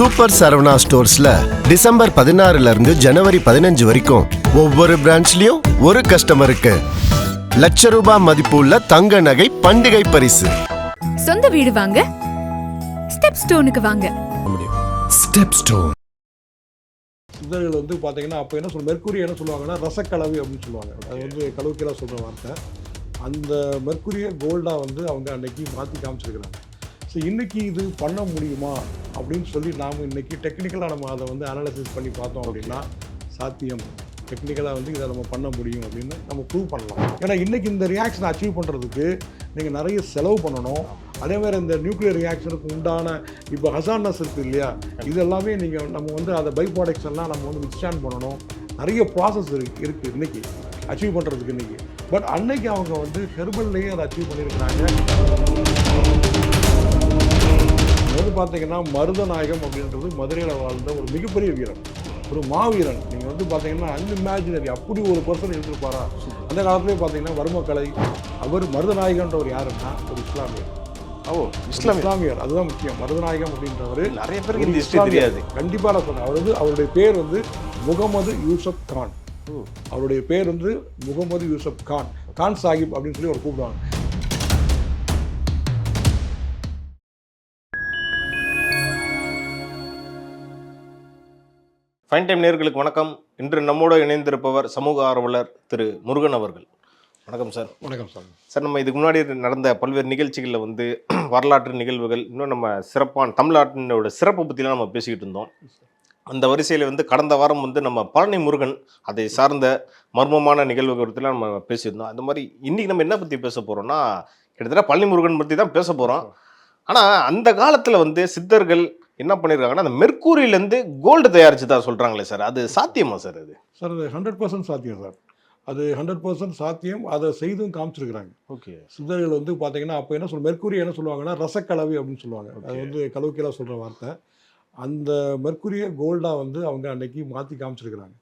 Super Saravana ஸ்டோர்ஸ்ல December 16 இருந்து ஜனவரி 15 வரைக்கும் ஒவ்வொரு பிரான்ச்லயும் ஒரு கஸ்டமருக்கு ₹1,00,000 மதிப்புள்ள தங்க நகை பண்டிகை பரிசு. சொந்த வீடு வாங்க ஸ்டெப் ஸ்டோனுக்கு வாங்க. Step stone. சித்தர்கள் வந்து பார்த்தீங்கன்னா அப்போ என்ன மெர்க்குரி என்ன சொல்லுவாங்கன்னா ரசக்கலவை அப்படின்னு சொல்லுவாங்க. அது வந்து கலவுக்கெல்லாம் சொல்கிற வார்த்தை. அந்த மெர்க்குரியை கோல்டாக வந்து அவங்க அன்னைக்கு மாற்றி காமிச்சிருக்கிறாங்க. ஸோ இன்றைக்கி இது பண்ண முடியுமா அப்படின்னு சொல்லி நாம் இன்றைக்கி டெக்னிக்கலாக நம்ம அதை வந்து அனாலிசிஸ் பண்ணி பார்த்தோம் அப்படின்னா சாத்தியம். டெக்னிக்கலாக வந்து இதை நம்ம பண்ண முடியும் அப்படின்னு நம்ம ப்ரூவ் பண்ணலாம். ஏன்னா இன்றைக்கி இந்த ரியாக்ஷனை அச்சீவ் பண்ணுறதுக்கு நீங்கள் நிறைய செலவு பண்ணணும். அதே மாதிரி இந்த நியூக்ளியர் ரியாக்ஷனுக்கு உண்டான இப்போ ஹசார்ட்னஸ் இருக்குது இல்லையா, இது எல்லாமே நீங்கள் நம்ம வந்து அதை பை ப்ராடக்ட்ஸ் எல்லாம் நம்ம வந்து வித்ஸ்டாண்ட் பண்ணணும். நிறைய ப்ராசஸ் இருக்குது இன்றைக்கி அச்சீவ் பண்ணுறதுக்கு இன்றைக்கி. பட் அன்னைக்கு அவங்க வந்து ஹெர்பல்லையே அதை அச்சீவ் பண்ணியிருக்கிறாங்க. வந்து பார்த்தீங்கன்னா மருதநாயகம் அப்படின்றது மதுரையில் வாழ்ந்த ஒரு மிகப்பெரிய வீரன், ஒரு மாவீரன். நீங்கள் வந்து பார்த்தீங்கன்னா அன்இமேஜினரி அப்படி ஒரு பர்சன் இருந்திருப்பாரா அந்த காலத்துலேயே பார்த்தீங்கன்னா வர்மக்கலை. அவர் மருதநாயகன்றவர் யாருன்னா ஒரு இஸ்லாமியர். இஸ்லாமியர், அதுதான் முக்கியம். மருதநாயகம் அப்படின்றவர் நிறைய பேருக்கு தெரியாது. கண்டிப்பாக நான் சொன்னேன். அவர் வந்து அவருடைய பேர் வந்து முகமது யூசப் கான். அவருடைய பேர் வந்து முகமது யூசப் கான், கான் சாஹிப் அப்படின்னு சொல்லி அவர் கூப்பிடுவாங்க. ஃபைன் டைம் நேயர்களுக்கு வணக்கம். இன்று நம்மோடு இணைந்திருப்பவர் சமூக ஆர்வலர் திரு முருகன் அவர்கள். வணக்கம் சார். வணக்கம் சார். சார், நம்ம இதுக்கு முன்னாடி நடந்த பல்வேறு நிகழ்ச்சிகளில் வந்து வரலாற்று நிகழ்வுகள், இன்னும் நம்ம சிறப்பான தமிழ்நாட்டினோட சிறப்பை பற்றிலாம் நம்ம பேசிக்கிட்டு இருந்தோம். அந்த வரிசையில் வந்து கடந்த வாரம் வந்து நம்ம பழனி முருகன் அதை சார்ந்த மர்மமான நிகழ்வு குறித்துலாம் நம்ம பேசியிருந்தோம். அந்த மாதிரி இன்றைக்கி நம்ம என்ன பற்றி பேச போகிறோம்னா, கிட்டத்தட்ட பழனி முருகன் பற்றி தான் பேச போகிறோம். ஆனால் அந்த காலத்தில் வந்து சித்தர்கள் என்ன பண்ணியிருக்காங்கன்னா, அந்த மெர்க்குரியிலேருந்து கோல்டு தயாரித்து தான் சொல்கிறாங்களே சார், அது சாத்தியமா சார்? அது சார் அது 100% சாத்தியம் சார். அது 100% சாத்தியம். அதை செய்தும் காமிச்சிருக்கிறாங்க. ஓகே. சித்தர்கள் வந்து பார்த்தீங்கன்னா அப்போ என்ன மெர்க்குரி என்ன சொல்லுவாங்கன்னா ரசக்கலவை அப்படின்னு சொல்லுவாங்க. அது வந்து கலவுக்கெல்லாம் சொல்கிற வார்த்தை. அந்த மெர்க்குரியை கோல்டாக வந்து அவங்க அன்னைக்கு மாற்றி காமிச்சிருக்கிறாங்க.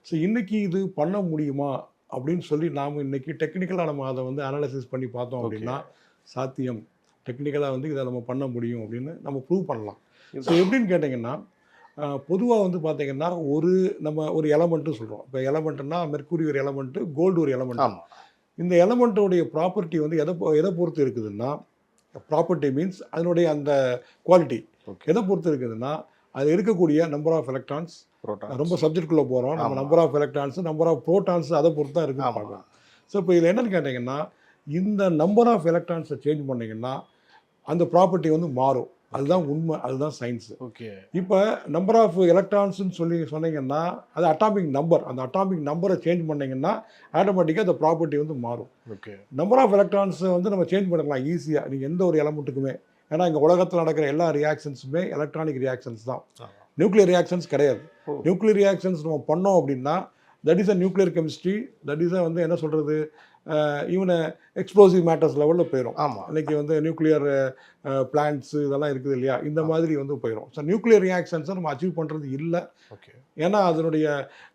ஸோ இன்றைக்கி இது பண்ண முடியுமா அப்படின்னு சொல்லி நாம் இன்றைக்கி டெக்னிக்கலாக நம்ம அதை வந்து அனாலிசிஸ் பண்ணி பார்த்தோம் அப்படின்னா சாத்தியம். டெக்னிக்கலாக வந்து இதை நம்ம பண்ண முடியும் அப்படின்னு நம்ம ப்ரூவ் பண்ணலாம். ஸோ எப்படின்னு கேட்டிங்கன்னா, பொதுவாக வந்து பார்த்திங்கன்னா நம்ம ஒரு எலமெண்ட்டு சொல்கிறோம். இப்போ எலமெண்ட்டுன்னா மெர்க்குரி ஒரு எலமெண்ட்டு, கோல்டு ஒரு எலமெண்ட். இந்த எலமெண்ட்டோடைய ப்ராப்பர்ட்டி வந்து எதை பொறுத்து இருக்குதுன்னா, ப்ராப்பர்ட்டி மீன்ஸ் அதனுடைய அந்த குவாலிட்டி எதை பொறுத்து இருக்குதுன்னா, அது இருக்கக்கூடிய நம்பர் ஆஃப் எலக்ட்ரான்ஸ். ரொம்ப சப்ஜெக்டுக்குள்ளே போகிறோம். நம்ம number of electrons, number of protons அதை பொறுத்து தான் இருக்குன்னு பார்க்கலாம். ஸோ இப்போ இதில் என்னென்னு கேட்டிங்கன்னா, இந்த நம்பர் ஆஃப் எலக்ட்ரான்ஸை சேஞ்ச் பண்ணிங்கன்னா அந்த ப்ராப்பர்ட்டி வந்து மாறும். அதுதான் உண்மை, அதுதான் சயின்ஸு. ஓகே. இப்போ நம்பர் ஆஃப் எலக்ட்ரான்ஸ்ன்னு சொன்னீங்கன்னா அது அட்டாமிக் நம்பர். அந்த அட்டாமிக் நம்பரை சேஞ்ச் பண்ணிங்கன்னா ஆட்டோமேட்டிக்காக அந்த ப்ராப்பர்ட்டி வந்து மாறும். ஓகே. நம்பர் ஆஃப் எலக்ட்ரான்ஸை வந்து நம்ம சேஞ்ச் பண்ணிக்கலாம் ஈஸியாக, நீங்கள் எந்த ஒரு எலமெண்ட்டுக்குமே. ஏன்னா இங்கே உலகத்தில் நடக்கிற எல்லா ரியாக்ஷன்ஸுமே எலக்ட்ரானிக் ரியாக்ஷன்ஸ் தான், நியூக்ளியர் ரியாக்ஷன்ஸ் கிடையாது. நியூக்ளியர் ரியாக்ஷன்ஸ் நம்ம பண்ணோம் அப்படின்னா that is a nuclear chemistry. That is வந்து என்ன சொல்கிறது, ஈவன் எக்ஸ்ப்ளோசிவ் மேட்டர்ஸ் லெவலில் போயிடும். ஆமாம். இன்றைக்கி வந்து நியூக்ளியர் பிளான்ட்ஸு இதெல்லாம் இருக்குது இல்லையா, இந்த மாதிரி வந்து போயிடும். ஸோ நியூக்ளியர் ரியாக்ஷன்ஸை நம்ம அச்சீவ் பண்ணுறது இல்லை. ஓகே. ஏன்னா அதனுடைய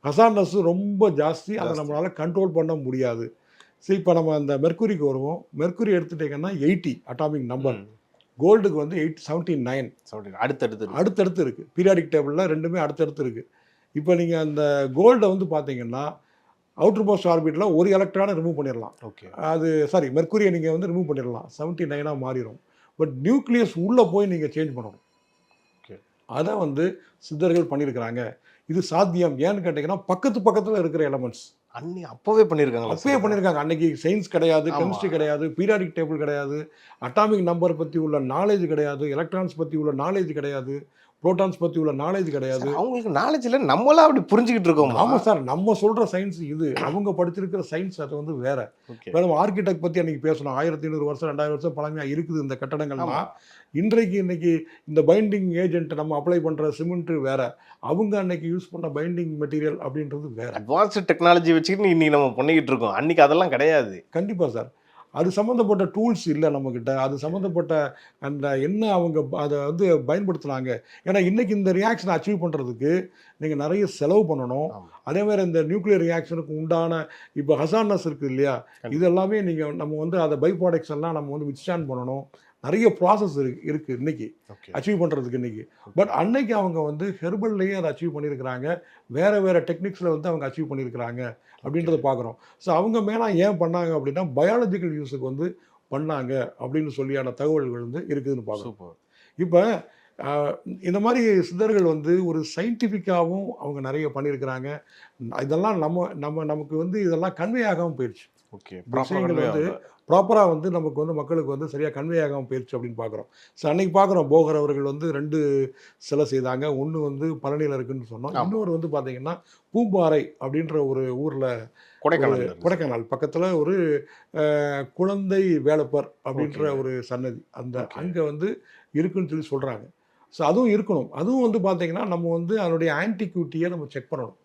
ஹசார்ட்னஸ் ரொம்ப ஜாஸ்தி, அதை நம்மளால் கண்ட்ரோல் பண்ண முடியாது. ஸோ இப்போ நம்ம அந்த மெர்க்குரிக்கு வருவோம். மெர்க்குரி எடுத்துட்டிங்கன்னா 80 அட்டாமிக் நம்பர். கோல்டுக்கு வந்து 79 அடுத்தடுத்து இருக்குது. பீரியாடிக் டேபிளில் ரெண்டுமே அடுத்தடுத்து இருக்குது. இப்போ நீங்கள் அந்த கோல்டை வந்து பார்த்தீங்கன்னா அவுட்டர் மோஸ்ட் ஆர்பிட்டில் ஒரு எலக்ட்ரானை ரிமூவ் பண்ணிடலாம். ஓகே. அது சாரி மெர்க்குரியை நீங்கள் வந்து ரிமூவ் பண்ணிடலாம், 79 மாறிடும். பட் நியூக்ளியஸ் உள்ளே போய் நீங்கள் சேஞ்ச் பண்ணணும். ஓகே. அதை வந்து சித்தர்கள் பண்ணியிருக்கிறாங்க. இது சாத்தியம். ஏன்னு கேட்டிங்கன்னா பக்கத்தில் இருக்கிற எலமெண்ட்ஸ் அப்போவே பண்ணியிருக்காங்க. அன்னைக்கு சயின்ஸ் கிடையாது, கெமிஸ்ட்ரி கிடையாது, பீரியாடிக் டேபிள் கிடையாது, அட்டாமிக் நம்பர் பற்றி உள்ள நாலேஜ் கிடையாது, எலக்ட்ரான்ஸ் பற்றி உள்ள நாலேஜ் கிடையாது, புரோட்டான்ஸ் பற்றி உள்ள நாலேஜ் கிடையாது. அவங்களுக்கு நாலேஜ் இல்லை, நம்மளாம் அப்படி புரிஞ்சுக்கிட்டு இருக்கோம். ஆமாம் சார், நம்ம சொல்கிற சயின்ஸ் இது, அவங்க படிச்சிருக்கிற சயின்ஸ் அது வந்து வேற. மேடம் ஆர்கிடெக்ட் பற்றி அன்றைக்கி பேசணும். 1500 வருஷம் 2000 வருஷம் பழமையாக இருக்குது இந்த கட்டடங்கள்லாம். இன்னைக்கு இந்த பைண்டிங் ஏஜென்ட் நம்ம அப்ளை பண்ணுற சிமெண்ட் வேற, அவங்க அன்னைக்கு யூஸ் பண்ண பைண்டிங் மெட்டீரியல் அப்படின்றது வேற. அட்வான்ஸ்டு டெக்னாலஜி வச்சுக்கிட்டு இன்னைக்கு நம்ம பண்ணிக்கிட்டு இருக்கோம். அன்றைக்கி அதெல்லாம் கிடையாது. கண்டிப்பாக சார். அது சம்மந்தப்பட்ட டூல்ஸ் இல்லை நம்மக்கிட்ட. அது சம்மந்தப்பட்ட அந்த என்ன அவங்க அதை வந்து பயன்படுத்துனாங்க. ஏன்னா இன்றைக்கி இந்த ரியாக்ஷனை அச்சீவ் பண்ணுறதுக்கு நீங்கள் நிறைய செலவு பண்ணணும். அதேமாதிரி இந்த நியூக்ளியர் ரியாக்ஷனுக்கு உண்டான இப்போ ஹசார்ட்னஸ் இருக்குது இல்லையா, இது எல்லாமே நம்ம வந்து அதை பை ப்ராடக்ட்ஸ் எல்லாம் நம்ம வந்து வித்ஸ்டாண்ட் பண்ணணும். நிறைய ப்ராசஸ் இருக்கு இன்னைக்கு ஓகே அச்சீவ் பண்ணுறதுக்கு இன்னைக்கு. பட் அன்னைக்கு அவங்க வந்து ஹெர்பல்லையே அதை அச்சீவ் பண்ணியிருக்கிறாங்க, வேறு டெக்னிக்ஸில் வந்து அவங்க அச்சீவ் பண்ணியிருக்கிறாங்க அப்படின்றத பார்க்குறோம். ஸோ அவங்க மேலே ஏன் பண்ணாங்க அப்படின்னா பயாலஜிக்கல் யூஸுக்கு வந்து பண்ணாங்க அப்படின்னு சொல்லியான தகவல்கள் வந்து இருக்குதுன்னு பார்க்குறோம். சூப்பர். இப்போ இந்த மாதிரி சித்தர்கள் வந்து ஒரு சயின்டிஃபிக்காகவும் அவங்க நிறைய பண்ணியிருக்கிறாங்க. இதெல்லாம் நமக்கு வந்து இதெல்லாம் கன்வே ஆகாமல் போயிடுச்சு. ஓகே விஷயங்கள் வந்து ப்ராப்பராக வந்து நமக்கு வந்து மக்களுக்கு வந்து சரியாக கன்வே ஆகாமல் போயிடுச்சு அப்படின்னு பார்க்குறோம். ஸோ அன்னைக்கு பார்க்குறோம் போகர் அவர்கள் வந்து 2 சிலை செய்தாங்க. ஒன்று வந்து பழனியில் இருக்குன்னு சொன்னோம், இன்னொரு வந்து பார்த்தீங்கன்னா பூம்பாறை அப்படின்ற ஒரு ஊரில் கொடைக்கானல் பக்கத்தில் ஒரு குழந்தை வேலப்பர் அப்படின்ற ஒரு சன்னதி அங்கே வந்து இருக்குன்னு சொல்லி சொல்கிறாங்க. ஸோ அதுவும் இருக்கணும். அதுவும் வந்து பார்த்தீங்கன்னா நம்ம வந்து அதனுடைய ஆன்டிக்யூட்டியை நம்ம செக் பண்ணணும்.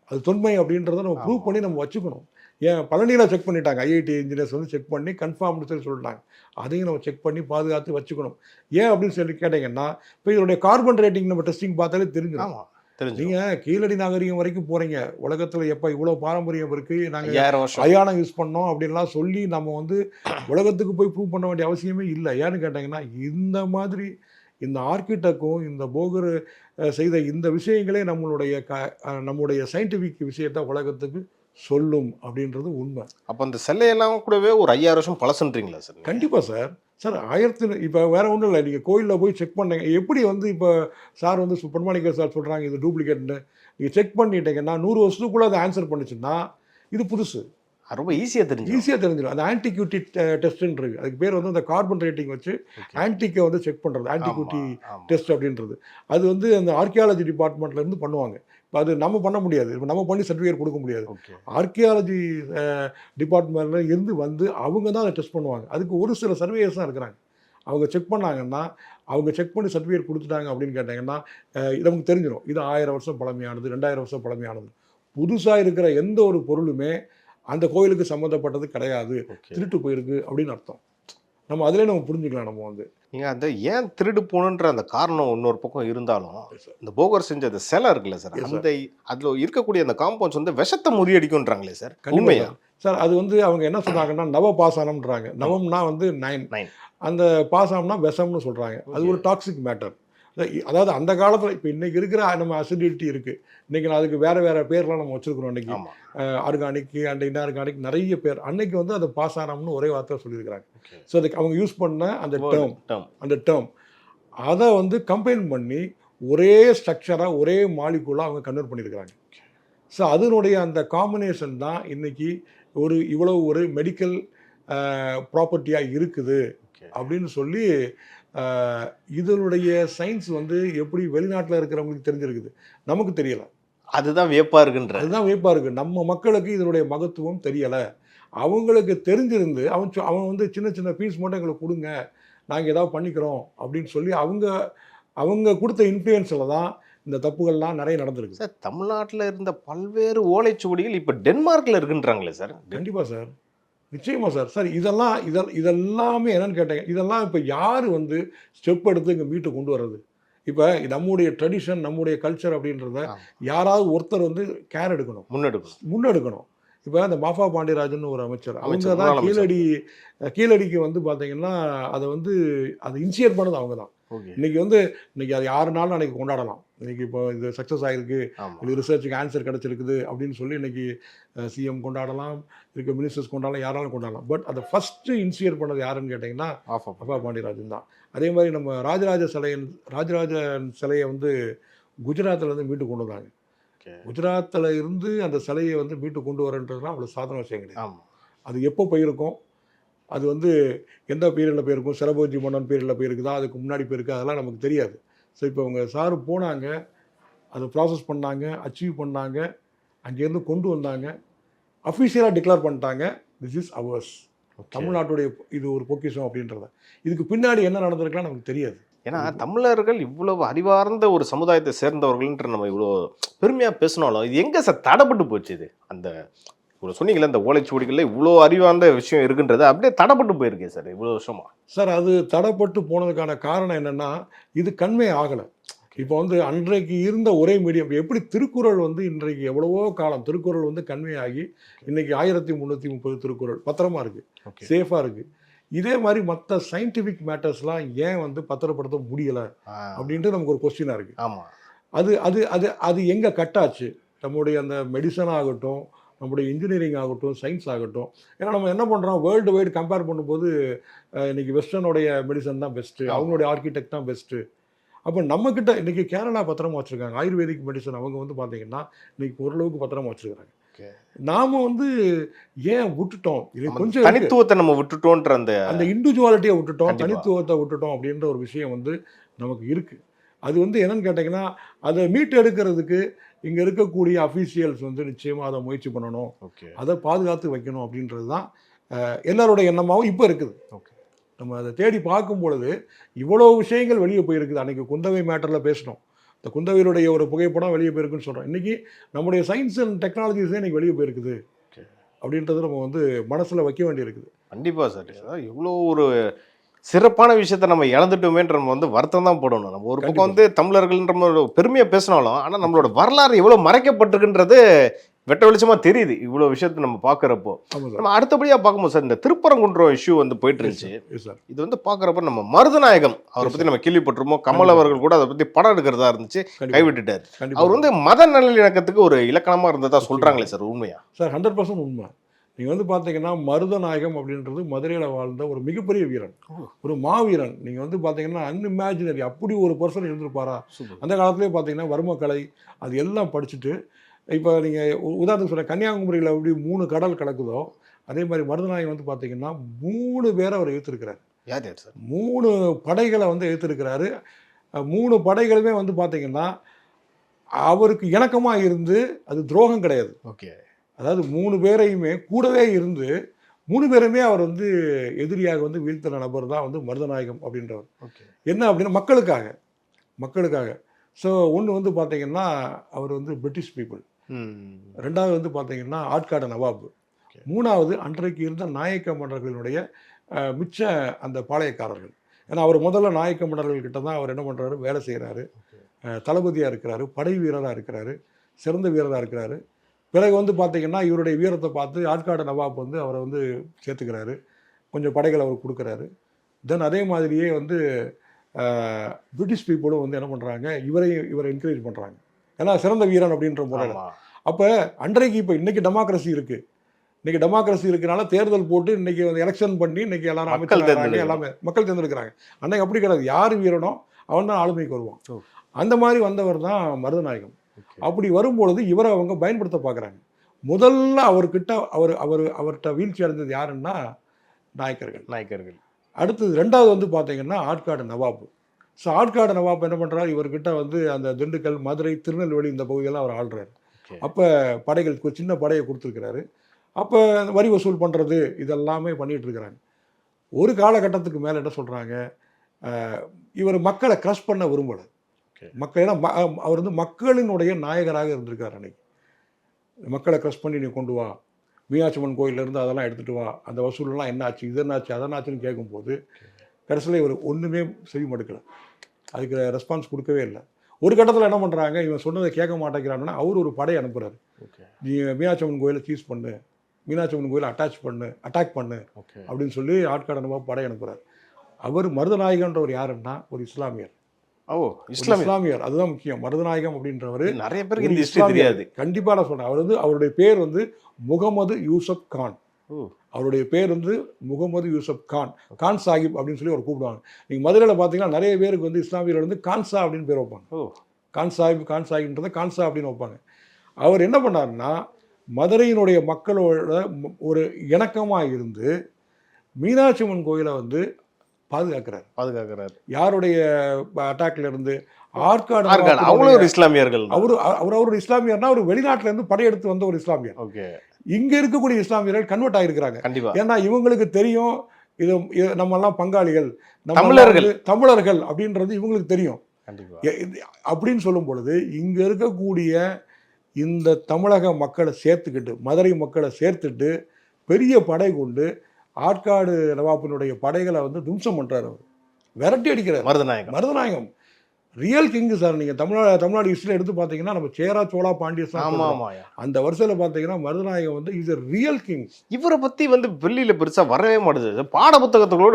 அது தொன்மை அப்படின்றத நம்ம ப்ரூவ் பண்ணி நம்ம வச்சுக்கணும். ஏன் பழனியில் செக் பண்ணிட்டாங்க, ஐஐடி இன்ஜினியர்ஸ் வந்து செக் பண்ணி கன்ஃபார்ம்னு சொல்லி சொல்லிட்டாங்க. அதையும் நம்ம செக் பண்ணி பாதுகாத்து வச்சுக்கணும். ஏன் அப்படின்னு சொல்லி கேட்டிங்கன்னா இப்போ இதனுடைய கார்பன் ரேட்டிங் நம்ம டெஸ்டிங் பார்த்தாலே தெரிஞ்சிடும். நீங்கள் கீழடி நாகரிகம் வரைக்கும் போகிறீங்க, உலகத்தில் எப்போ இவ்வளோ பாரம்பரியம் இருக்குது, நாங்கள் அயானம் யூஸ் பண்ணோம் அப்படின்லாம் சொல்லி நம்ம வந்து உலகத்துக்கு போய் ப்ரூவ் பண்ண வேண்டிய அவசியமே இல்லை. ஏன்னு கேட்டிங்கன்னா இந்த மாதிரி இந்த ஆர்கிடெக்டும் இந்த போகர் செய்த இந்த விஷயங்களே நம்முடைய சயின்டிஃபிக் விஷயத்தை உலகத்துக்கு சொல்லும் அப்படின்றது உண்மை. அப்போ அந்த சிலையெல்லாம் கூடவே ஒரு 5000 வருஷம் பழசுன்றீங்களா சார்? கண்டிப்பாக சார். சார் இப்போ வேறு ஒன்றும் இல்லை, நீங்கள் கோயிலில் போய் செக் பண்ணீங்க எப்படி வந்து இப்போ சார் வந்து பொன்மாணிக்கர் சார் சொல்கிறாங்க இது டூப்ளிகேட்னு, நீங்கள் செக் பண்ணிட்டீங்கன்னா 100 வருஷத்துக்குள்ளே அதை ஆன்சர் பண்ணிச்சுன்னா இது புதுசு. ரொம்ப ஈஸியாக தெரிஞ்சிடும். அந்த ஆன்டிக்யூட்டி டெஸ்ட்ன்னு இருக்குது, அதுக்கு பேர் வந்து அந்த கார்பன் ரேட்டிங் வச்சு ஆன்டிக்கை வந்து செக் பண்ணுறது ஆன்டிக்யூட்டி டெஸ்ட் அப்படின்றது. அது வந்து அந்த ஆர்கியாலஜி டிபார்ட்மெண்ட்லேருந்து பண்ணுவாங்க. இப்போ அது நம்ம பண்ண முடியாது, இப்போ நம்ம பண்ணி சர்டிஃபிகேட் கொடுக்க முடியாது. ஆர்கியாலஜி டிபார்ட்மெண்ட்ல இருந்து வந்து அவங்க தான் அதை டெஸ்ட் பண்ணுவாங்க. அதுக்கு ஒரு சில சர்வேயர்ஸ் தான் இருக்கிறாங்க. அவங்க செக் பண்ணாங்கன்னா அவங்க செக் பண்ணி சர்டிஃபிகேட் கொடுத்துட்டாங்க அப்படின்னு கேட்டாங்கன்னா இது நமக்கு தெரிஞ்சிடும், இது 1000 வருஷம் பழமையானது, 2000 வருஷம் பழமையானது. புதுசாக இருக்கிற எந்த ஒரு பொருளுமே அந்த கோயிலுக்கு சம்மந்தப்பட்டது கிடையாது, திருட்டு போயிருக்கு அப்படின்னு அர்த்தம். நம்ம அதிலே நம்ம புரிஞ்சுக்கலாம். நம்ம வந்து நீங்கள் அந்த ஏன் திருடு போகணுன்ற அந்த காரணம் இன்னொரு பக்கம் இருந்தாலும் இந்த போகர் செஞ்ச அந்த சிலை இருக்குல்ல சார், அந்த அதில் இருக்கக்கூடிய அந்த காம்பவுண்ட்ஸ் வந்து விஷத்தை முறியடிக்கும்ன்றாங்களே சார், உண்மையா சார்? அது வந்து அவங்க என்ன சொல்கிறாங்கன்னா நவ பாசானம்ன்றாங்க. நவம்னா வந்து 9, அந்த பாசானம்னா விஷம்னு சொல்கிறாங்க. அது ஒரு டாக்ஸிக் மேட்டர். அதாவது அந்த காலத்தில் இப்போ இன்றைக்கி இருக்கிற நம்ம அசிடிட்டி இருக்குது, இன்றைக்கி அதுக்கு வேறு பேர்லாம் நம்ம வச்சுருக்கிறோம். இன்றைக்கி ஆர்கானிக் அண்ட் இன்ஆர்கானிக் நிறைய பேர். அன்னைக்கு வந்து அது பாசானம்னு ஒரே வார்த்தை சொல்லியிருக்கிறாங்க. ஸோ அதுக்கு அவங்க யூஸ் பண்ண அந்த டேர்ம் அதை வந்து கம்பைன் பண்ணி ஒரே ஸ்ட்ரக்சராக ஒரே மாலிகுலாக அவங்க கன்வெர்ட் பண்ணியிருக்கிறாங்க. ஸோ அதனுடைய அந்த காம்பினேஷன் தான் இன்றைக்கி இவ்வளவு ஒரு மெடிக்கல் ப்ராப்பர்ட்டியாக இருக்குது அப்படின்னு சொல்லி இதனுடைய சயின்ஸ் வந்து எப்படி வெளிநாட்டில் இருக்கிறவங்களுக்கு தெரிஞ்சிருக்குது, நமக்கு தெரியலை. அதுதான் வியப்பாக இருக்குது. நம்ம மக்களுக்கு இதனுடைய மகத்துவம் தெரியலை. அவங்களுக்கு தெரிஞ்சிருந்து அவன் வந்து சின்ன சின்ன பீஸ் மட்டும் எங்களுக்கு கொடுங்க, நாங்கள் ஏதாவது பண்ணிக்கிறோம் அப்படின்னு சொல்லி அவங்க கொடுத்த இன்ஃப்ளூயன்ஸில் தான் இந்த தப்புகள்லாம் நிறைய நடந்திருக்கு சார். தமிழ்நாட்டில் இருந்த பல்வேறு ஓலைச்சுவடிகள் இப்போ டென்மார்க்கில் இருக்குன்றாங்களே சார்? கண்டிப்பாக சார், நிச்சயமாக சார். சார் இதெல்லாமே என்னன்னு கேட்டேங்க, இதெல்லாம் இப்போ யார் வந்து ஸ்டெப் எடுத்து இங்கே மீட்டு கொண்டு வர்றது? இப்போ நம்முடைய ட்ரெடிஷன் நம்முடைய கல்ச்சர் அப்படின்றத யாராவது ஒருத்தர் வந்து கேர் எடுக்கணும், முன்னெடுக்கணும். இப்போ அந்த மாஃபா பாண்டியராஜன் ஒரு அமைச்சர், அவங்க தான் கீழடிக்கு வந்து பார்த்தீங்கன்னா அதை இனிஷியேட் பண்ணது அவங்க தான். இன்னைக்கு அது யாருனாலும் அன்றைக்கி கொண்டாடலாம். இன்றைக்கி இப்போ இது சக்ஸஸ் ஆகிருக்கு, இது ரிசர்ச்சுக்கு ஆன்சர் கிடச்சிருக்குது அப்படின்னு சொல்லி இன்றைக்கி சிஎம் கொண்டாடலாம், இருக்க மினிஸ்டர்ஸ் கொண்டாடலாம், யாராலும் கொண்டாடலாம். பட் அதை ஃபஸ்ட்டு இனிஷியேட் பண்ணது யாருன்னு கேட்டிங்கன்னா மாஃபா பாண்டியராஜன் தான். அதே மாதிரி நம்ம ராஜராஜன் சிலையை வந்து குஜராத்தில் மீட்டு கொண்டு வந்தாங்க. குஜராத்தில் இருந்து அந்த சிலையை வந்து மீட்டு கொண்டு வரன்றதுலாம் அவ்வளோ சாதாரண விஷயம் கிடையாது. அது எப்போ போயிருக்கும், அது வந்து எந்த பீரியடில் போயிருக்கும், சரபோஜி மன்னன் பீரியடில் போயிருக்குதா, அதுக்கு முன்னாடி போயிருக்கு, அதெல்லாம் நமக்கு தெரியாது. ஸோ இப்போ அவங்க சார் போனாங்க, அதை ப்ராசஸ் பண்ணாங்க, அச்சீவ் பண்ணாங்க, அங்கேருந்து கொண்டு வந்தாங்க, அஃபிஷியலாக டிக்ளேர் பண்ணிட்டாங்க, திஸ் இஸ் அவர்ஸ், தமிழ்நாட்டுடைய இது ஒரு பொக்கிஷம் அப்படின்றத. இதுக்கு பின்னாடி என்ன நடந்திருக்கலாம் நமக்கு தெரியாது. ஏன்னா தமிழர்கள் இவ்வளவு அறிவார்ந்த ஒரு சமுதாயத்தை சேர்ந்தவர்கள்ன்ற நம்ம இவ்வளோ பெருமையாக பேசினாலும் இது எங்கே சார் தடைப்பட்டு போச்சு? இது அந்த இவ்வளோ சொன்னீங்களே இந்த ஓலைச்சுவடிகளில் இவ்வளோ அறிவார்ந்த விஷயம் இருக்குன்றது அப்படியே தடைப்பட்டு போயிருக்கே சார் இவ்வளோ வருஷமா. சார் அது தடைப்பட்டு போனதுக்கான காரணம் என்னென்னா இது கன்வே ஆகலை. இப்போ வந்து அன்றைக்கு இருந்த ஒரே மீடியம், எப்படி திருக்குறள் வந்து இன்றைக்கு எவ்வளவோ காலம் திருக்குறள் வந்து கன்வே ஆகி இன்றைக்கி 1330 திருக்குறள் பத்திரமா இருக்குது, சேஃபாக இருக்குது. இதே மாதிரி மற்ற சயின்டிஃபிக் மேட்டர்ஸ்லாம் ஏன் வந்து பத்திரப்படுத்த முடியலை அப்படின்ட்டு நமக்கு ஒரு கொஸ்டினாக இருக்குது. ஆமாம், அது அது அது அது எங்கே கட்டாச்சு? நம்முடைய அந்த மெடிசன் ஆகட்டும், நம்முடைய இன்ஜினியரிங் ஆகட்டும், சயின்ஸ் ஆகட்டும். ஏன்னா நம்ம என்ன பண்ணுறோம், வேர்ல்டு வைடு கம்பேர் பண்ணும்போது இன்னைக்கு வெஸ்டர்னுடைய மெடிசன் தான் பெஸ்ட்டு, அவங்களுடைய ஆர்கிடெக்ட் தான் பெஸ்ட்டு. அப்போ நம்மக்கிட்ட இன்றைக்கி கேரளா பத்திரமா வச்சுருக்காங்க. ஆயுர்வேதிக் மெடிசன் அவங்க வந்து பார்த்தீங்கன்னா இன்றைக்கி ஓரளவுக்கு பத்திரமா வச்சுருக்காங்க. நாம் வந்து ஏன் விட்டுட்டோம்? இது கொஞ்சம் தனித்துவத்தை நம்ம விட்டுட்டோன்ற அந்த இண்டிவிஜுவாலிட்டியை விட்டுட்டோம், தனித்துவத்தை விட்டுட்டோம் அப்படின்ற ஒரு விஷயம் வந்து நமக்கு இருக்குது. அது வந்து என்னன்னு கேட்டிங்கன்னா, அதை மீட்டு எடுக்கிறதுக்கு இங்கே இருக்கக்கூடிய அஃபீஷியல்ஸ் வந்து நிச்சயமாக அதை முயற்சி பண்ணணும், அதை பாதுகாத்து வைக்கணும் அப்படின்றது தான் எல்லாருடைய எண்ணமாகவும் இப்போ இருக்குது. நம்ம அதை தேடி பார்க்கும் பொழுது இவ்வளோ விஷயங்கள் வெளியே போயிருக்குது. அன்றைக்கி குந்தவை மேட்டரில் பேசினோம், இந்த குந்தவையுடைய ஒரு புகைப்படம் வெளியே போயிருக்குன்னு சொல்கிறோம். இன்றைக்கி நம்முடைய சயின்ஸ் அண்ட் டெக்னாலஜிஸே இன்றைக்கி வெளியே போயிருக்குது அப்படின்றது நம்ம வந்து மனசில் வைக்க வேண்டியிருக்குது. கண்டிப்பாக சார். அதாவது இவ்வளோ ஒரு சிறப்பான விஷயத்த நம்ம இழந்துட்டோமேன்ற நம்ம வந்து வருத்தம் தான் போடணும். நம்ம ஒரு பக்கம் வந்து தமிழர்கள்ன்ற ஒரு பெருமையாக பேசினாலும், ஆனால் நம்மளோட வரலாறு எவ்வளோ மறைக்கப்பட்டிருக்குன்றது வெட்ட வெளிச்சமாக தெரியுது இவ்வளோ விஷயத்தை நம்ம பார்க்குறப்போ. நம்ம அடுத்தபடியாக பார்க்கும்போது சார், இந்த திருப்பரங்குன்றம் இஷ்யூ வந்து போயிட்டு இருந்துச்சு. இது வந்து பார்க்குறப்ப நம்ம மருதநாயகம் அவரை பற்றி நம்ம கேள்விப்பட்டிருப்போம். கமல் அவர்கள் கூட அதை பற்றி படம் எடுக்கிறதா இருந்துச்சு, கைவிட்டுட்டார். அவர் வந்து மத நல்லிணக்கத்துக்கு ஒரு இலக்கணமாக இருந்ததா சொல்கிறாங்களே சார், உண்மையா சார்? 100% உண்மை. நீங்கள் வந்து பார்த்தீங்கன்னா மருதநாயகம் அப்படின்றது மதுரையில் வாழ்ந்த ஒரு மிகப்பெரிய வீரன், ஒரு மாவீரன். நீங்கள் வந்து பார்த்தீங்கன்னா அன்இமேஜினரி, அப்படி ஒரு பர்சன் இருந்திருப்பாரா? அந்த காலத்துலேயே பார்த்தீங்கன்னா வர்மக்கலை அது எல்லாம் படிச்சுட்டு, இப்போ நீங்கள் உதாரணத்துக்கு சொல்ல கன்னியாகுமரியில் எப்படி 3 கடல் கிடக்குதோ, அதே மாதிரி மருதநாயகம் வந்து பார்த்தீங்கன்னா 3 பேரை அவர் எழுத்திருக்கிறார். யார் சார்? 3 படைகளை வந்து எழுத்திருக்கிறாரு. 3 படைகளுமே வந்து பார்த்தீங்கன்னா அவருக்கு இணக்கமாக இருந்து, அது துரோகம் கிடையாது. ஓகே. அதாவது 3 பேரையுமே கூடவே இருந்து 3 பேருமே அவர் வந்து எதிரியாக வந்து வீழ்த்தின நபர் தான் வந்து மருதநாயகம் அப்படின்றவர். என்ன அப்படின்னா மக்களுக்காக. ஸோ ஒன்று வந்து பார்த்தீங்கன்னா அவர் வந்து பிரிட்டிஷ் பீப்புள், 2வது வந்து பார்த்தீங்கன்னா ஆட்காடு நவாப், 3வது அன்றைக்கு இருந்த நாயக்க மன்னர்களினுடைய மிச்ச அந்த பாளையக்காரர்கள். ஏன்னா அவர் முதல்ல நாயக்க மன்னர்கள்கிட்ட தான் அவர் என்ன பண்ணுறாரு, வேலை செய்கிறாரு, தளபதியாக இருக்கிறாரு, படை வீரராக இருக்கிறாரு, சிறந்த வீரராக இருக்கிறாரு. பிறகு வந்து பார்த்தீங்கன்னா இவருடைய வீரத்தை பார்த்து ஆட்காடு நவாப் வந்து அவரை வந்து சேர்த்துக்கிறாரு, கொஞ்சம் படைகளை அவர் கொடுக்குறாரு. தென் அதே மாதிரியே வந்து பிரிட்டிஷ் பீப்புளும் வந்து என்ன பண்ணுறாங்க, இவரை என்கரேஜ் பண்ணுறாங்க, ஏன்னா சிறந்த வீரன் அப்படின்ற முறையில். அப்போ அன்றைக்கு இப்போ இன்றைக்கி டெமோக்ரஸி இருக்குது, இன்றைக்கி டெமோக்ரஸி இருக்கிறனால தேர்தல் போட்டு இன்றைக்கி வந்து எலெக்ஷன் பண்ணி இன்றைக்கி எல்லாரும் அமைச்சர் எல்லாமே மக்கள் தேர்ந்தெடுக்கிறாங்க. அன்றைக்கு அப்படி கிடையாது, யார் வீரனோ அவன் தான் ஆளுமைக்கு வருவான். அந்த மாதிரி வந்தவர் தான் மருதநாயகம். அப்படி வரும்பொழுது இவரை அவங்க பயன்படுத்த பார்க்குறாங்க. முதல்ல அவர்கிட்ட அவர்கிட்ட வீழ்ச்சி அடைந்தது யாருன்னா நாயக்கர்கள். அடுத்தது 2வது வந்து பார்த்தீங்கன்னா ஆட்காடு நவாப். ஸோ ஆட்காடு நவாப் என்ன பண்ணுறாரு, இவர்கிட்ட வந்து அந்த திண்டுக்கல், மதுரை, திருநெல்வேலி இந்த பகுதியெல்லாம் அவர் ஆள்றாரு. அப்போ படைகளுக்கு ஒரு சின்ன படையை கொடுத்துருக்கிறாரு. அப்போ வரி வசூல் பண்ணுறது இதெல்லாமே பண்ணிகிட்டு இருக்கிறாங்க. ஒரு காலகட்டத்துக்கு மேலே என்ன சொல்கிறாங்க, இவர் மக்களை க்ரஷ் பண்ண விரும்பலை. ஏன்னா அவர் வந்து மக்களினுடைய நாயகராக இருந்திருக்கார். அன்னைக்கு மக்களை க்ரஷ் பண்ணி நீ கொண்டு வா, மீனாட்சியம்மன் கோயிலேருந்து அதெல்லாம் எடுத்துகிட்டு வா, அந்த வசூலெலாம் என்னாச்சு, இதென்னாச்சு அதனாச்சுன்னு கேட்கும்போது கடைசியில் இவர் ஒன்றுமே செவி மடுக்கலை, அதுக்கு ரெஸ்பான்ஸ் கொடுக்கவே இல்லை. ஒரு கட்டத்தில் என்ன பண்ணுறாங்க, இவன் சொன்னதை கேட்க மாட்டேங்கிறாங்கன்னா அவர் ஒரு படை அனுப்புகிறார். நீ மீனாட்சியம்மன் கோயிலை சீஸ் பண்ணு, மீனாட்சியம்மன் கோயிலை அட்டாக் பண்ணு அப்படின்னு சொல்லி ஆட்காடு நவாப் படை அனுப்புகிறார். அவர் மருதநாயகன்றவர் யாருன்னா ஒரு இஸ்லாமியர். இஸ்லாமியர், அதுதான் முக்கியம். மருதநாயகம் அப்படின்றவர் நிறைய பேருக்கு தெரியாது. கண்டிப்பாக நான் சொல்கிறேன். அவர் வந்து அவருடைய பேர் வந்து முகமது யூசப் கான். அவருடைய பேர் வந்து முகமது யூசப் கான் சாஹிப் அப்படின்னு சொல்லி அவர் கூப்பிடுவாங்க. நீங்கள் மதுரையில் பார்த்தீங்கன்னா நிறைய பேருக்கு வந்து இஸ்லாமியர்கள் வந்து கான்சா அப்படின்னு பேர் வைப்பாங்க. கான் சாஹிப்ன்றதை கான்சா அப்படின்னு வைப்பாங்க. அவர் என்ன பண்ணாருன்னா மதுரையினுடைய மக்களோட ஒரு இணக்கமாக இருந்து மீனாட்சி அம்மன் கோயிலை வந்து பாதுகாக்கிறார். யாருடைய அட்டாக்ல இருந்து? ஆற்காடு. அவரு இஸ்லாமியர்கள். அவரு இஸ்லாமியர்னா அவர் வெளிநாட்டுல இருந்து படையெடுத்து வந்த ஒரு இஸ்லாமியர். இங்க இருக்கக்கூடிய இஸ்லாமியர்கள் கன்வெர்ட் ஆகிருக்கிறாங்க. ஏன்னா இவங்களுக்கு தெரியும் இது நம்ம எல்லாம் பங்காளிகள், தமிழர்கள் அப்படின்றது இவங்களுக்கு தெரியும். அப்படின்னு சொல்லும் பொழுது இங்க இருக்கக்கூடிய இந்த தமிழக மக்களை சேர்த்துக்கிட்டு, மதுரை மக்களை சேர்த்துட்டு பெரிய படை கொண்டு ஆட்காடு நவாப்பினுடைய படைகளை வந்து தும்சம் பண்றாரு, அவர் விரட்டி அடிக்கிறார். Marudhanayagam real king sir. நீங்கள் தமிழ்நாடு ஹிஸ்டரியில் எடுத்து பார்த்தீங்கன்னா நம்ம சேரா சோழா பாண்டியஸ் தான் ஆமா சொல்றோம். ஆமாயா. அந்த வருஷத்தில் பார்த்தீங்கன்னா மருதநாயகம் வந்து இஸ் a ரியல் கிங். இவரை பத்தி வந்து வெளியில பெருசா வரவே மாட்டுது. பாட புத்தகத்துகளோட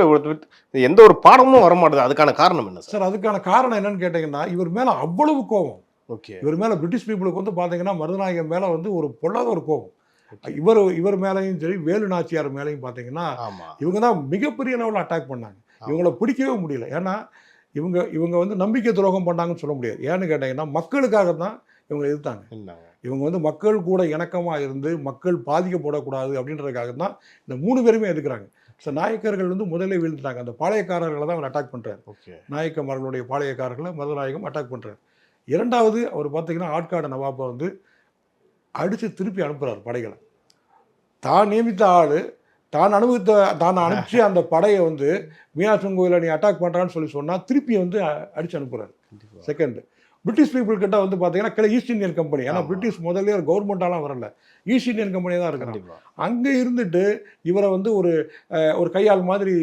எந்த ஒரு பாடமும் வர மாட்டுது. அதுக்கான காரணம் என்ன சார்? சார் அதுக்கான காரணம் என்னன்னு கேட்டிங்கன்னா, இவர் மேலே அவ்வளவு கோபம். ஓகே. இவர் மேலே பிரிட்டிஷ் பீப்புளுக்கு வந்து பார்த்தீங்கன்னா மருதநாயகம் மேலே வந்து ஒரு பொல்லாத ஒரு கோபம். Okay. இவர் மேலேயும் சரி, வேலு நாச்சியார் மேலேயும் பார்த்தீங்கன்னா ஆமா. இவங்க தான் மிகப்பெரிய லெவலில் அட்டாக் பண்ணாங்க. இவங்கள பிடிக்கவே முடியல. ஏன்னா இவங்க வந்து நம்பிக்கை துரோகம் பண்ணாங்கன்னு சொல்ல முடியாது. ஏன்னு கேட்டிங்கன்னா மக்களுக்காக தான் இவங்க எதிர்த்தாங்க. என்னங்க? இவங்க வந்து மக்கள் கூட இணக்கமாக இருந்து மக்கள் பாதிக்கப்படக்கூடாது அப்படின்றதுக்காக தான் இந்த 3 பேருமே எதுக்குறாங்க. ஸோ நாயக்கர்கள் வந்து முதல்ல வீழ்ந்துட்டாங்க. அந்த பாளையக்காரர்களை தான் அவர் அட்டாக் பண்ணுறாரு. ஓகே. நாயக்கமார்களுடைய பாளையக்காரர்களை மருதநாயகம் அட்டாக் பண்ணுறாரு. இரண்டாவது அவர் பார்த்தீங்கன்னா ஆட்காடு நவாப்பை வந்து அடித்து திருப்பி அனுப்புகிறார் படைகளை. தான் நியமித்த ஆள் தான் அனுப்பிச்சு அந்த படையை வந்து மீனாட்சி கோயிலை நீ அட்டாக் பண்ணுறான்னு சொன்னால் திருப்பி வந்து அடித்து அனுப்புகிறார். செகண்ட், பிரிட்டிஷ் பீப்புள் கிட்ட வந்து பார்த்தீங்கன்னா ஈஸ்ட் இந்தியன் கம்பெனி. ஏன்னா பிரிட்டிஷ் முதல்ல ஒரு கவர்மெண்ட்டாலாம் வரல, ஈஸ்ட் இந்தியன் கம்பெனி தான் இருக்கிறாங்க. அங்கே இருந்துட்டு இவரை வந்து ஒரு கையாள் மாதிரி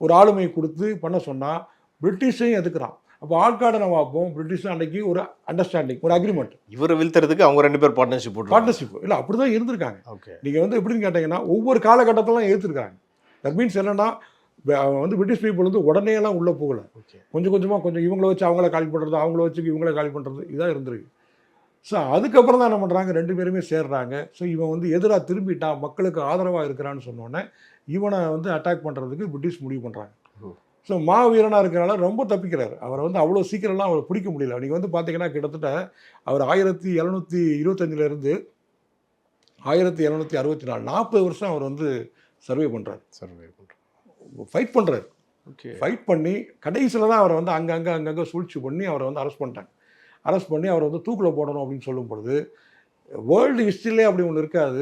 ஒரு ஆளுமை கொடுத்து பண்ண சொன்னால் பிரிட்டிஷையும் எதுக்குறான். அப்போ ஆட்காடு நவாப்பும் பிரிட்டிஷும் அன்னைக்கு ஒரு அண்டர்ஸ்டாண்டிங், ஒரு அக்ரிமெண்ட். இவரை வீழ்த்துறதுக்கு அவங்க 2 பேர் பார்ட்னர்ஷிப் இல்லை அப்படி தான் இருந்திருக்காங்க. ஓகே. நீங்கள் வந்து எப்படின்னு கேட்டிங்கன்னா ஒவ்வொரு காலகட்டத்திலாம் ஏற்றுருக்காங்க. தட் மீன்ஸ் என்னென்னா வந்து பிரிட்டிஷ் பீப்புள் வந்து உடனேலாம் உள்ளே போகல. ஓகே. கொஞ்சம் கொஞ்சமாக கொஞ்சம் இவங்கள வச்சு அவங்கள காலி பண்ணுறது, அவங்கள வச்சு இவங்கள காலி பண்ணுறது, இதாக இருந்திருக்கு. ஸோ அதுக்கப்புறம் தான் என்ன பண்ணுறாங்க, 2 பேருமே சேர்றாங்க. ஸோ இவன் வந்து எதிராக திரும்பிட்டான், மக்களுக்கு ஆதரவாக இருக்கிறான்னு சொன்னோன்னே இவனை வந்து அட்டாக் பண்ணுறதுக்கு பிரிட்டிஷ் முடிவு பண்ணுறாங்க. ஸோ மாவீரனாக இருக்கிறனால ரொம்ப தப்பிக்கிறார். அவரை வந்து அவ்வளோ சீக்கிரம்லாம் அவரை பிடிக்க முடியல. நீங்கள் வந்து பார்த்தீங்கன்னா கிட்டத்தட்ட அவர் 1725 1764 40 வருஷம் அவர் வந்து சர்வே பண்ணுறாரு, ஃபைட் பண்ணுறாரு. ஓகே. ஃபைட் பண்ணி கடைசியில் தான் அவரை வந்து அங்கங்கே சூழ்ச்சி பண்ணி அவரை வந்து அரெஸ்ட் பண்ணிட்டாங்க. அரெஸ்ட் பண்ணி அவரை வந்து தூக்கில் போடணும் அப்படின்னு சொல்லும் பொழுது வேர்ல்டு ஹிஸ்ட்ரியிலே அப்படி ஒன்று இருக்காது,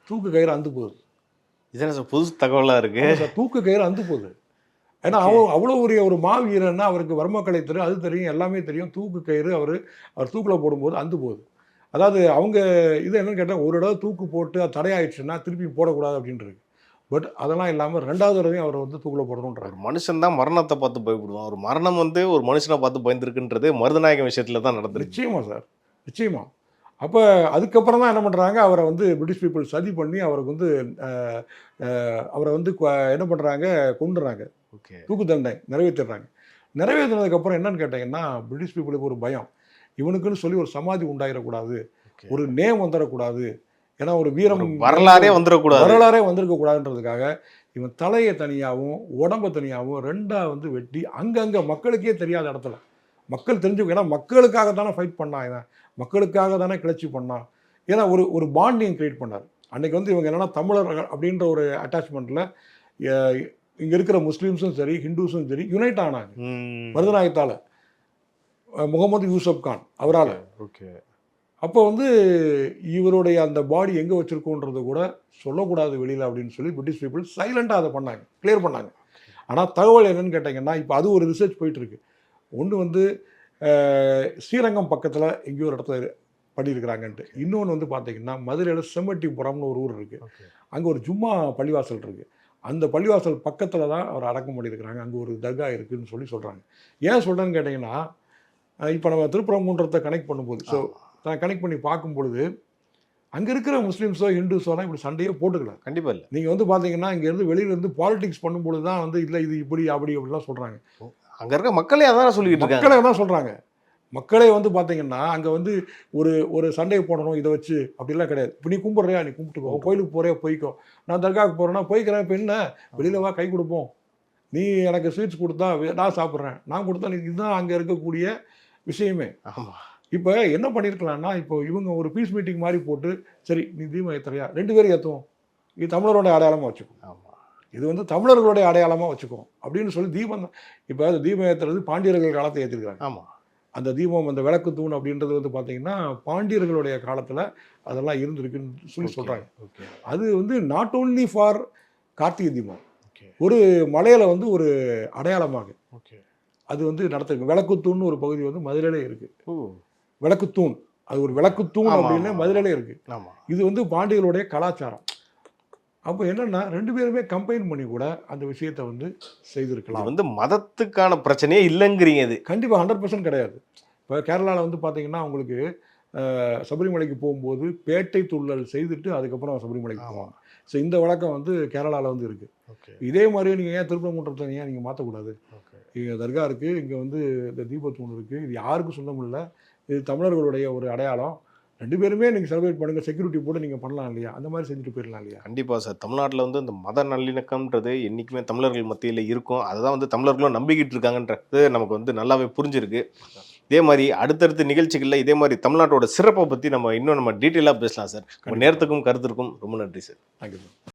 தூக்கு கயிறு அந்து போகுது. இதென்ன சார் புதுசு தகவலாக இருக்குது? தூக்கு கயிறு அந்து போகுது. ஏன்னா அவ்வளோ ஒரு மாவீரன்னா அவருக்கு வர்மக்கலை தெரியும், அது தெரியும், எல்லாமே தெரியும். தூக்கு கயிறு அவர் தூக்கில் போடும்போது அந்து போகுது. அதாவது அவங்க இது என்னன்னு கேட்டால் ஒரு தடவை தூக்கு போட்டு அது தடையாயிடுச்சுன்னா திருப்பி போடக்கூடாது அப்படின்றது. பட் அதெல்லாம் இல்லாமல் 2வது தடவையும் அவரை வந்து தூக்கில் போடணுன்றார். ஒரு மனுஷன் தான் மரணத்தை பார்த்து பயப்படுவான். ஒரு மரணம் வந்து ஒரு மனுஷனை பார்த்து பயந்துருக்குன்றது மருதநாயகம் விஷயத்தில் தான் நடந்துருக்கு. நிச்சயமா சார், நிச்சயமா. அப்போ அதுக்கப்புறம் தான் என்ன பண்ணுறாங்க, அவரை வந்து பிரிட்டிஷ் பீப்புள் சதி பண்ணி அவருக்கு வந்து அவரை வந்து என்ன பண்ணுறாங்க, கொண்டுறாங்க. ஓகே. தூக்கு தண்டனை நிறைவேற்றிடுறாங்க. நிறைவேற்றினதுக்கப்புறம் என்னன்னு கேட்டிங்கன்னா பிரிட்டிஷ் பீப்புளுக்கு ஒரு பயம், இவனுக்குன்னு சொல்லி ஒரு சமாதி உண்டாயிடக்கூடாது, ஒரு நேம் வந்துடக்கூடாது. ஏன்னா ஒரு வீரம் வரலாறே வந்துருக்கக்கூடாதுன்றதுக்காக இவன் தலையை தனியாகவும் உடம்பை தனியாகவும் 2ஆக வந்து வெட்டி அங்கங்கே மக்களுக்கே தெரியாத இடத்துல மக்கள் தெரிஞ்சுக்க. ஏன்னா மக்களுக்காக தானே ஃபைட் பண்ணான், இவன் மக்களுக்காக தானே கிளர்ச்சி பண்ணான். ஏன்னா ஒரு பாண்டிங் கிரியேட் பண்ணார். அன்றைக்கி வந்து இவங்க என்னென்னா தமிழர்கள் அப்படின்ற ஒரு அட்டாச்மெண்ட்டில் இங்கே இருக்கிற முஸ்லீம்ஸும் சரி ஹிந்துஸும் சரி யுனைட் ஆனாங்க மருதநாயகத்தால், முகமது யூசப் கான் அவரால். ஓகே. அப்போ வந்து இவருடைய அந்த பாடி எங்கே வச்சுருக்கோன்றது கூட சொல்லக்கூடாது வெளியில் அப்படின்னு சொல்லி பிரிட்டிஷ் பீப்புள் சைலண்ட்டாக அதை பண்ணாங்க, கிளியர் பண்ணாங்க. ஆனால் தகவல் என்னன்னு கேட்டிங்கன்னா இப்போ அது ஒரு ரிசர்ச் போயிட்டுருக்கு. ஒன்று வந்து ஸ்ரீரங்கம் பக்கத்தில் எங்கேயோ ஒரு இடத்துல பண்ணியிருக்கிறாங்கன்ட்டு. இன்னொன்று வந்து பார்த்தீங்கன்னா மதுரையில் செம்மட்டிபுரம்னு ஒரு ஊர் இருக்குது, அங்கே ஒரு ஜும்மா பள்ளிவாசல் இருக்குது. அந்த பள்ளிவாசல் பக்கத்தில் தான் அவர் அடக்கம் பண்ணியிருக்கிறாங்க. அங்கே ஒரு தர்கா இருக்குதுன்னு சொல்கிறாங்க. ஏன் சொல்கிறேன்னு கேட்டிங்கன்னா இப்போ நம்ம திருப்பரங்குன்றத்தை கனெக்ட் பண்ணும்போது, ஸோ நான் கனெக்ட் பண்ணி பார்க்கும் பொழுது அங்கே இருக்கிற முஸ்லீம்ஸோ ஹிந்துஸோலாம் இப்படி சண்டையோ போட்டுக்கலாம். கண்டிப்பாக இல்லை. நீங்கள் வந்து பார்த்தீங்கன்னா இங்கேருந்து வெளியிலேருந்து பாலிடிக்ஸ் பண்ணும்பொழுது தான் வந்து இல்லை இது இப்படி அப்படி அப்படிலாம் சொல்கிறாங்க. அங்கே இருக்க மக்களே அதான் சொல்லிக்கிட்டு இருக்காங்க. மக்களே தான் சொல்கிறாங்க. மக்களே வந்து பார்த்தீங்கன்னா அங்கே வந்து ஒரு சண்டையை போடணும் இதை வச்சு அப்படிலாம் கிடையாது. இப்போ நீ கும்பிட்றியா, நீ கும்பிட்டுக்கோ, கோயிலுக்கு போகிறியா போய்க்கோ, நான் தர்காவுக்கு போகிறேன்னா போய்க்கிறேன். இப்போ என்ன வெளியில் வா, கை கொடுப்போம், நீ எனக்கு ஸ்வீட்ஸ் கொடுத்தா நான் சாப்பிட்றேன், நான் கொடுத்தா நீ, இதுதான் அங்கே இருக்கக்கூடிய விஷயமே. ஆமாம். இப்போ என்ன பண்ணியிருக்கலாம்னா இப்போ இவங்க ஒரு பீஸ் மீட்டிங் மாதிரி போட்டு சரி நீ தீபம் ஏற்றுறியா, 2 பேரும் ஏற்றுவோம், இது தமிழரோட அடையாளமாக வச்சுக்கோ, ஆமாம், இது வந்து தமிழர்களுடைய அடையாளமாக வச்சுக்கோ அப்படின்னு சொல்லி தீபம். இப்போ அது தீபம் ஏற்றுறது பாண்டியர்கள் காலத்தை ஏற்றிருக்கிறாங்க. ஆமாம். அந்த தீபம், அந்த விளக்கு தூண் அப்படின்றது வந்து பார்த்தீங்கன்னா பாண்டியர்களுடைய காலத்தில் அதெல்லாம் இருந்திருக்குன்னு சொல்கிறாங்க. அது வந்து not only for Karthigai Deepam, ஒரு மலையில் வந்து ஒரு அடையாளமாக அது வந்து நடத்திருக்கு. விளக்குத்தூண்னு ஒரு பகுதி வந்து மதுரையிலே இருக்குது. விளக்குத்தூண், அது ஒரு விளக்குத்தூண் அப்படின்னு மதுரையிலே இருக்குது. இது வந்து பாண்டியர்களுடைய கலாச்சாரம். அப்போ என்னன்னா 2 பேருமே கம்பைன் பண்ணி கூட அந்த விஷயத்தை வந்து செய்திருக்கலாம். இது வந்து மதத்துக்கான பிரச்சனையே இல்லைங்கிறீங்க இது. கண்டிப்பாக 100% கிடையாது. இப்போ கேரளாவில் வந்து பார்த்தீங்கன்னா உங்களுக்கு சபரிமலைக்கு போகும்போது பேட்டை துள்ளல் செய்துட்டு அதுக்கப்புறம் சபரிமலைக்கு போவாங்க. ஸோ இந்த வழக்கம் வந்து கேரளாவில் வந்து இருக்குது. இதே மாதிரியே நீங்கள் ஏன் திருப்பரங்குன்றத்தை ஏன் நீங்கள் மாற்றக்கூடாது? இங்கே தர்கா இருக்குது, இங்கே வந்து இந்த தீபத்தூண் இருக்குது, இது யாருக்கும் சொந்தம் இல்லை, இது தமிழர்களுடைய ஒரு அடையாளம். 2 பேருமே நீங்கள் செலிப்ரேட் பண்ணுங்கள், செக்யூரிட்டி போட்டு நீங்கள் பண்ணலாம் இல்லையா? அந்த மாதிரி செஞ்சுட்டு போயிடலாம் இல்லையா? கண்டிப்பாக சார். தமிழ்நாட்டில் வந்து இந்த மத நல்லிணக்கம்ன்றது என்றைக்குமே தமிழர்கள் மத்தியில் இருக்கும். அதுதான் வந்து தமிழர்களும் நம்பிக்கிட்டு இருக்காங்கன்றது நமக்கு வந்து நல்லாவே புரிஞ்சிருக்கு. இதே மாதிரி அடுத்தடுத்த நிகழ்ச்சிகளில் இதே மாதிரி தமிழ்நாட்டோட சிறப்பை பற்றி நம்ம இன்னும் டீட்டெயிலாக பேசலாம் சார். உங்கள் நேரத்துக்கும் கருத்துக்கும் ரொம்ப நன்றி சார். Thank you sir.